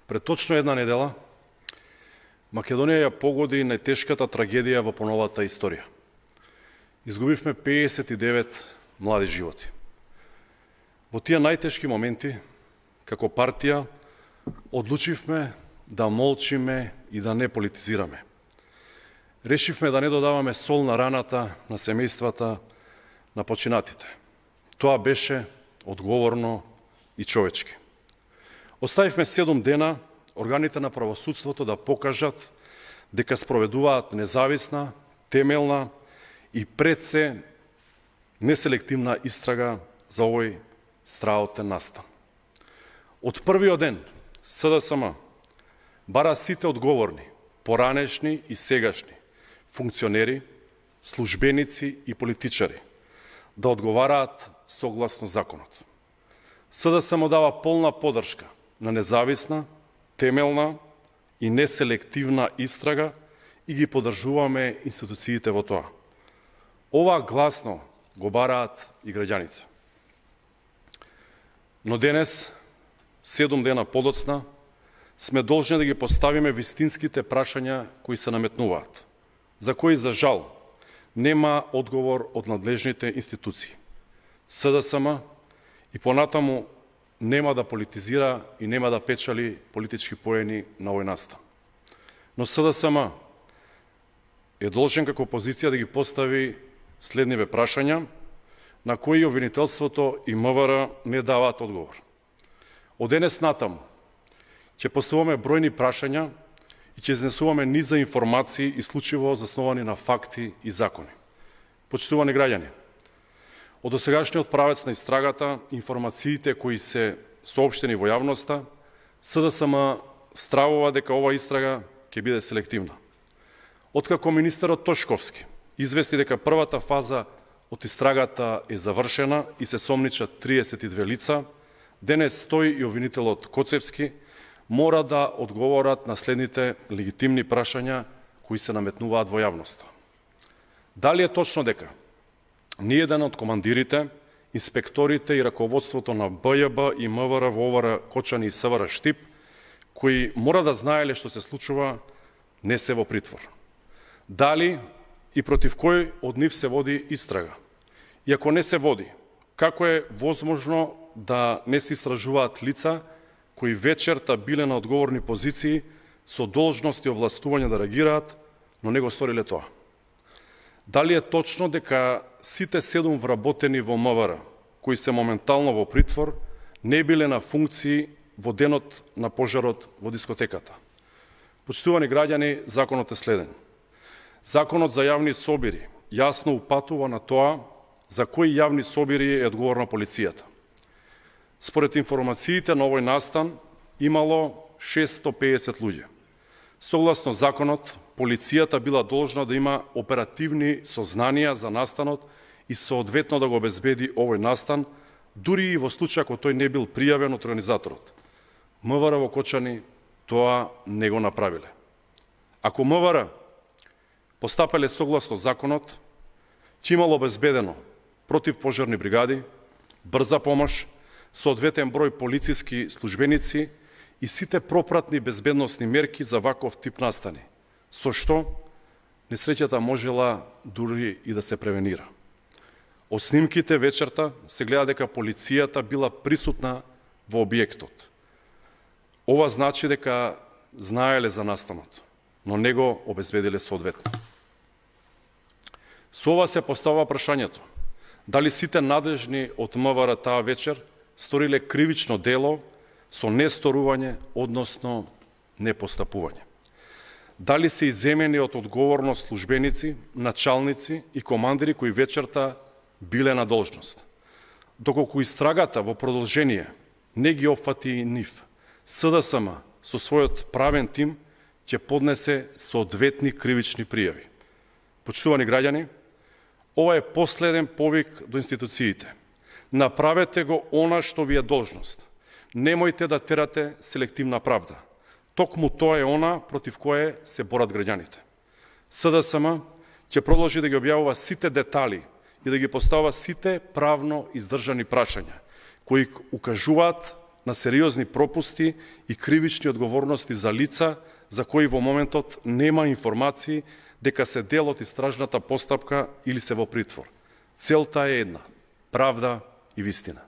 Пред точно една недела, Македонија ја погоди најтешката трагедија во поновата историја. Изгубивме 59 млади животи. Во тие најтешки моменти, како партија, одлучивме да молчиме и да не политизираме. Решивме да не додаваме сол на раната на семејствата на починатите. Тоа беше одговорно и човечки. Оставивме 7 дена органите на правосудството да покажат дека спроведуваат независна, темелна и пред се неселективна истрага за овој страотен настан. Од првиот ден СДСМ бара сите одговорни, поранешни и сегашни, функционери, службеници и политичари да одговараат согласно законот. СДСМ дава полна поддршка на независна, темелна и неселективна истрага и ги поддржуваме институциите во тоа. Ова гласно го бараат и граѓаните. Но денес, 7 дена подоцна, сме должни да ги поставиме вистинските прашања кои се наметнуваат, за кои, за жал, нема одговор од надлежните институции. СДСМ и понатаму нема да политизира и нема да печали политички поени на овој настан. Но СДСМ е должен како опозиција да ги постави следниве прашања на кои обвинителството и МВР не даваат одговор. Од денес натаму ќе поставуваме бројни прашања и ќе изнесуваме низ за информации исклучиво засновани на факти и закони. Почитувани граѓани, од досегашниот правец на истрагата, информациите кои се соопштени во јавноста, СДСМ стравува дека ова истрага ќе биде селективна. Откако министерот Тошковски извести дека првата фаза од истрагата е завршена и се сомничат 32 лица, денес тој и обвинителот Коцевски мора да одговорат на следните легитимни прашања кои се наметнуваат во јавноста. Дали е точно дека ниеден од командирите, инспекторите и раководството на БЈБ и МВР во ОВР Кочани и СВР Штип, кои мора да знаеле што се случува, не се во притвор? Дали и против кој од нив се води истрага? И ако не се води, како е возможно да не се истражуваат лица кои вечерта биле на одговорни позиции со должност и овластување да реагираат, но не го сториле тоа? Дали е точно дека сите 7 вработени во МВР, кои се моментално во притвор, не биле на функции во денот на пожарот во дискотеката? Почитувани граѓани, законот е следен. Законот за јавни собири јасно упатува на тоа за кои јавни собири е одговорна полицијата. Според информациите на овој настан имало 650 луѓе. Согласно законот, полицијата била должна да има оперативни сознанија за настанот и соодветно да го обезбеди овој настан, дури и во случај ако тој не бил пријавен од организаторот. МВР во Кочани тоа не го направиле. Ако МВР постапеле согласно законот, ќе имало обезбедено противпожарни бригади, брза помош, соодветен број полициски службеници и сите пропратни безбедносни мерки за ваков тип настани, со што несреќата можела дури и да се превенира. Од снимките вечерта се гледа дека полицијата била присутна во објектот. Ова значи дека знаеле за настанот, но не го обезбедиле соодветно. Со ова се поставува прашањето, дали сите надлежни од МВР таа вечер сториле кривично дело со несторување, односно непостапување. Дали се иземени од одговорност службеници, началници и командири кои вечерта биле на должност. Доколку истрагата во продолжение не ги опфати и нив, СДСМ со својот правен тим ќе поднесе соодветни кривични пријави. Почитувани граѓани, ова е последен повик до институциите. Направете го она што ви е должност. Немојте да терате селективна правда. Токму тоа е она против кое се борат граѓаните. СДСМ ќе продолжи да ги објавува сите детали и да ги поставува сите правно издржани прашања, кои укажуваат на сериозни пропусти и кривични одговорности за лица за кои во моментот нема информации дека се дел од истражната постапка или се во притвор. Целта е една – правда и вистина.